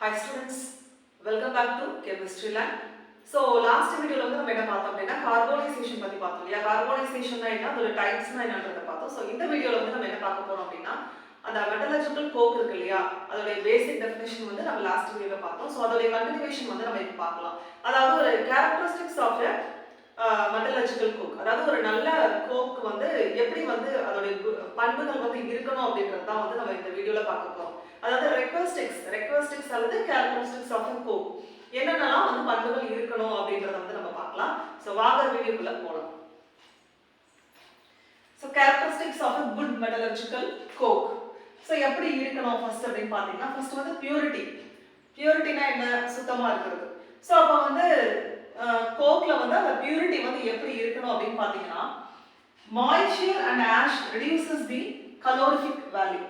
Hi students, welcome back to Chemistry Lab. So last video la நம்ம என்ன பார்த்தோம் அப்படினா கார்போனைசேஷன் பத்தி பார்த்தோம் இல்லையா. கார்போனைசேஷன்னா என்ன, அதோட டைப்ஸ்னா என்னன்றத பார்த்தோம். ஸோ இந்த வீடியோல நம்ம என்ன பார்க்க போறோம் அப்படின்னா அந்த மெட்டலர்ஜிக்கல் கோக் இருக்கு இல்லையா, அதோட பேசிக் டெஃபினிஷன் நம்ம லாஸ்ட் வீடியோல பார்த்தோம். ஸோ அதோட கண்டினியூவேஷன் நம்ம இப்போ பார்க்கலாம். அதாவது ஒரு கேரக்டரிஸ்டிக்ஸ் ஆஃப் மெட்டலர்ஜிக்கல் கோக், அதாவது ஒரு நல்ல கோக் எப்படி அதோட பண்புகள் இருக்கணும் அப்படின்றது தான் நம்ம இந்த வீடியோல பார்க்க போறோம். அதாவது ரெக்வஸ்டிக்ஸ் அல்லது கேரக்டரிஸ்டிக்ஸ் ஆஃப் கோக் என்னென்னலாம் பண்புகள் இருக்கணும் அப்படின்றத நம்ம பார்க்கலாம். ஸோ வாங்க வீடியோக்குள்ள போகலாம். So characteristics of good metallurgical coke. So எப்படி இருக்கணும் ஃபர்ஸ்ட் அப்படின்னு பார்த்தீங்கன்னா, ஃபர்ஸ்ட் பியூரிட்டி. பியூரிட்டினா என்ன? சுத்தமா இருக்கிறது. ஸோ அப்போ கோக்ல அந்த பியூரிட்டி எப்படி இருக்கணும் அப்படின்னு பார்த்தீங்கன்னா, moisture and ash reduces the calorific value.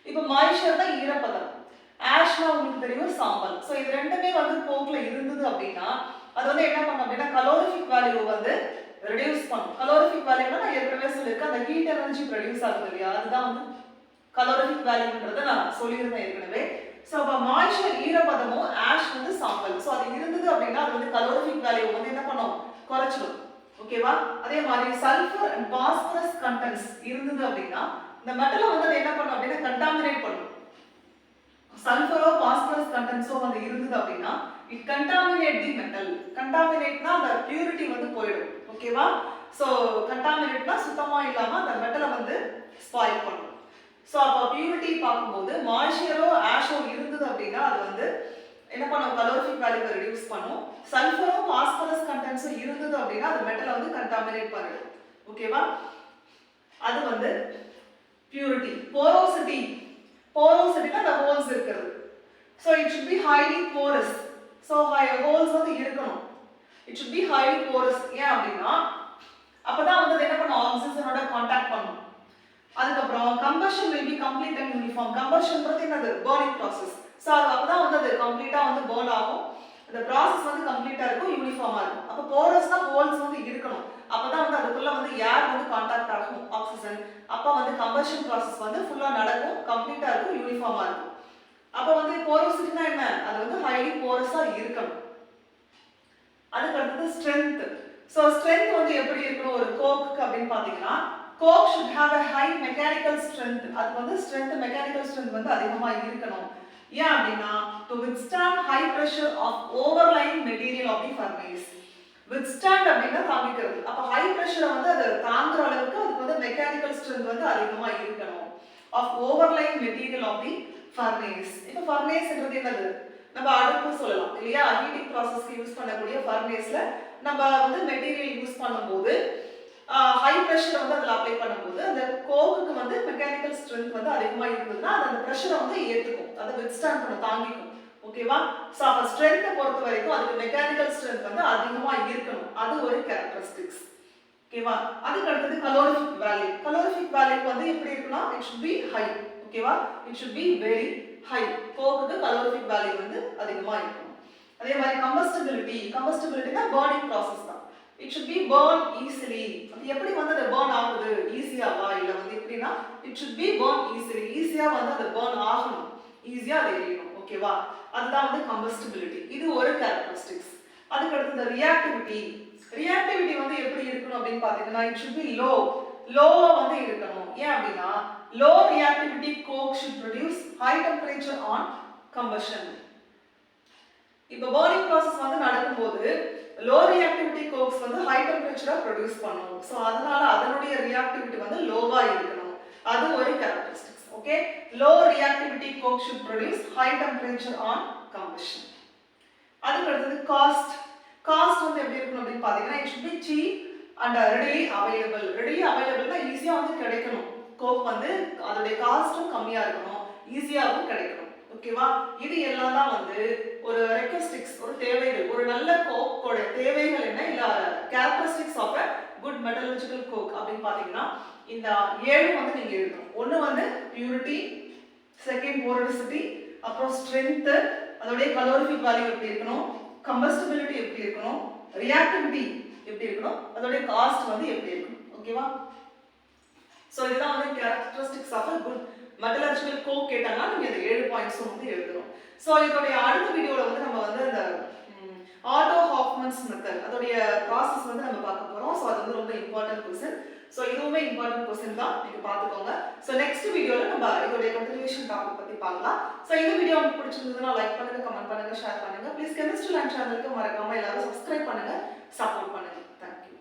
இப்போ மாய்ஸ்சர் தான் ஈரப்பதம், ஆஷ்னா உங்களுக்கு தெரியும் சாம்பல். ஸோ இது ரெண்டுமே கோக்ல இருந்தது அப்படின்னா அது என்ன பண்ணும் அப்படின்னா கலோரிஃபிக் வேல்யூ ரெடியூஸ் பண்ணும். கலோரிஃபிக் வேல்யூனா நான் ஏற்கனவே சொல்லியிருக்கேன், அந்த ஹீட் எனர்ஜி ப்ரொடியூஸ் ஆகுது இல்லையா, அதுதான் கலோரிஃபிக் வேல்யூன்றதை நான் சொல்லியிருந்தேன் ஏற்கனவே. ஸோ அப்போ மாய்ஸ்சர் ஈரப்பதமும் ஆஷ் சாம்பல். ஸோ அது இருந்தது அப்படின்னா அது கலோரிஃபிக் வேல்யூ என்ன பண்ணும், குறைச்சிடும். ஓகேவா? அதே மாதிரி சல்ஃபர் அண்ட் பாஸ்பரஸ் கண்டென்ட்ஸ் இருந்தது அப்படின்னா இந்த மெட்டலை அது என்ன பண்ணும் அப்படின்னா கண்டாமினேட் பண்ணும். சல்ஃபரோ பாஸ்பரஸ் கண்டென்ட்ஸோ இருந்தது அப்படின்னா இட் கண்டாமினேட் தி மெட்டல். கண்டாமினேட்னா அந்த பியூரிட்டி போயிடும். ஓகேவா? ஸோ கண்டாமினேட்னா சுத்தமா இல்லாம அந்த மெட்டலை ஸ்பாயில் பண்ணும். ஸோ அப்போ பியூரிட்டி பார்க்கும்போது மாய்ஸ்சரோ ஆஷோ இருந்தது அப்படின்னா அது என்ன பண்ணும், கலோரிஃபிக் வேல்யூவை ரெடியூஸ் பண்ணும். சல்ஃபரோ பாஸ்பரஸ் கண்டென்ட்ஸோ இருந்தது அப்படின்னா அது மெட்டலை கண்டாமினேட் பண்ணிடும். ஓகேவா? அது பியூரிட்டி. போரோசிட்டி. போரோசிட்டினா அந்த ஹோல்ஸ் இருக்குது. So it should be highly porous. So holes இருக்கணும். It should be highly porous. ஏன் அப்படின்னா அப்பதான் என்ன பண்ணும், ஆக்சிஜனோட கான்டாக்ட் பண்ணும். அதுக்கப்புறம் combustion will be complete and uniform. கம்பஷன்ன்றது என்னது, பர்னிங் ப்ராசஸ். ஸோ அப்பதான் அது கம்ப்ளீட்டா பர்ன் ஆகும். அந்த ப்ராசஸ் கம்ப்ளீட்டா இருக்கும், யூனிஃபார்மா இருக்கும். அப்போ போரஸ்னா ஹோல்ஸ் இருக்கணும். அப்பதான் அதுக்குள்ள ஏர் கான்டாக்ட் ஆகும், ஆக்சிஜன். அப்ப கம்பஷன் ப்ராசஸ் ஃபுல்லா நடக்கும், கம்ப்ளீட்டா இருக்கும், யூனிஃபார்மா இருக்கும். அப்ப போரோசிட்டினா என்ன, அது ஹைலி போரஸா இருக்கணும். அதுக்கு அடுத்தது ஸ்ட்ரென்த். ஸோ ஸ்ட்ரென்த் எப்படி இருக்கணும் ஒரு கோக்கு அப்படின்னு பாத்தீங்கன்னா, Coke should have a high mechanical strength. அது strength, mechanical strength அதிகமா இருக்கணும். ஏன் அப்படின்னா to withstand high pressure of overlying material of the furnace. withstand அப்படின்னா தாங்கிக்கிறது. அப்ப high pressure அது தாங்குற அளவுக்கு அதுக்கு mechanical strength அதிகமா இருக்கணும். of overlying material of the furnace. இப்போ furnaceன்றது என்னது, நம்ம அடுப்பு சொல்லலாம் இல்லையா. ஹீட்டிங் ப்ராசஸ்க்கு யூஸ் பண்ணக்கூடிய ஃபர்னேஸ்ல நம்ம மெட்டீரியல் யூஸ் பண்ணும்போது ஹை பிரஷர் அதில் அப்ளை பண்ணும்போது அந்த கோக்குக்கு மெக்கானிக்கல் ஸ்ட்ரென்த் அதிகமாக இருந்ததுன்னா அது அந்த ப்ரெஷரை ஏற்றுக்கும், அதை வித்ஸ்டாண்ட் பண்ண தாங்கிக்கும். ஓகேவா? ஸோ அப்போ ஸ்ட்ரென்த்தை பொறுத்த வரைக்கும் அதுக்கு மெக்கானிக்கல் ஸ்ட்ரென்த் அதிகமாக இருக்கணும். அது ஒரு கேரக்டரிஸ்டிக்ஸ். ஓகேவா? அதுக்கு அடுத்தது கலோரிஃபிக் வேல்யூ. கலோரிஃபிக் வேல்யூ எப்படி இருக்குன்னா இட் should be high. ஓகேவா? It should be very high. கோக்குக்கு கலோரிஃபிக் வேல்யூ அதிகமாக இருக்கணும். அதே மாதிரி கம்பஸ்டபிலிட்டி. கம்பஸ்டபிலிட்டினா பர்னிங் ப்ராசஸ் தான். It should be burn easily. அது எப்படி அது burn ஆகுது, ஈஸியாவா இல்ல எப்படின்னா it should be burn easily. ஈஸியா அது burn ஆகணும், ஈஸியா அது எரியணும். ஓகேவா? அதுதான் கம்பஸ்டபிலிட்டி. இது ஒரு கேரக்டரிஸ்டிக்ஸ். அதுக்கு அடுத்து ரியாக்டிவிட்டி. ரியாக்டிவிட்டி எப்படி இருக்கணும் அப்படின்னு பாத்தீங்கன்னா it should be low. லோவா இருக்கணும். ஏன் அப்படின்னா low reactivity coke should produce high temperature on combustion. இப்போ burning process நடக்கும்போது low reactivity cokes high temperature produce பண்ணும். சோ அதனால அதனுடைய reactivity லோவா இருக்கணும். அது ஒரு characteristics. Okay? Low reactivity coke should produce high temperature on combustion. அதுக்கு அடுத்து cost. Cost எப்படி இருக்கணும் அப்படின்னு பாத்தீங்கன்னா it should be cheap and readily available. Readily available னா ஈஸியா கிடைக்கணும். கோக் அதோட காஸ்டும் கம்மியா இருக்கணும், ஈஸியாவும் கிடைக்கணும். ஓகேவா? இது எல்லாம் தான் ஒரு ரெக்வெஸ்டிக்ஸ், ஒரு தேவைகள். ஒரு நல்ல கோக்கோட தேவைகள் என்ன, இல்ல characteristics of a good metallurgical coke அப்படின்னு பாத்தீங்கன்னா இந்த 7 நீங்க எழுதணும். ஒன்னு பியூரிட்டி, செகண்ட் போரோசிட்டி, அப்புறம் ஸ்ட்ரென்த், அதோட கலோரிஃபிக் வேல்யூ எப்படி இருக்கணும், கம்பஸ்டபிலிட்டி எப்படி இருக்கணும், ரியாக்டிவிட்டி எப்படி இருக்கணும், அதோட காஸ்ட் எப்படி இருக்கணும். ஓகேவா? சோ இதுதான் characteristics of a good metallurgical coke கேட்டாங்கன்னா நீங்க அந்த 7 பாயிண்ட்ஸும் வந்து எழுதணும். ஸோ இதோடைய அடுத்த வீடியோவில் வந்து நம்ம வந்து அந்த ஆட்டோ ஹாஃப்மன்ஸ் மெத்தட் அதோடைய ப்ராசஸ் வந்து நம்ம பார்க்க போகிறோம். ஸோ அது வந்து ரொம்ப இம்பார்ட்டன்ட் கொஸ்டின். ஸோ இதுவுமே இம்பார்ட்டன்ட் கொஸ்டின் தான், நீங்கள் பார்த்துக்கோங்க. ஸோ நெக்ஸ்ட் வீடியோவில் நம்ம இதோடைய கண்டினியூஷன் டாபிக் பற்றி பார்க்கலாம். ஸோ இந்த வீடியோ உங்களுக்கு பிடிச்சிருந்ததுன்னா லைக் பண்ணுங்க, கமெண்ட் பண்ணுங்க, ஷேர் பண்ணுங்க. ப்ளீஸ் கெமிஸ்ட்ரி லேண்ட் சேனலுக்கு மறக்காம எல்லாரும் சப்ஸ்கிரைப் பண்ணுங்க, சப்போர்ட் பண்ணுங்க. தேங்க்யூ.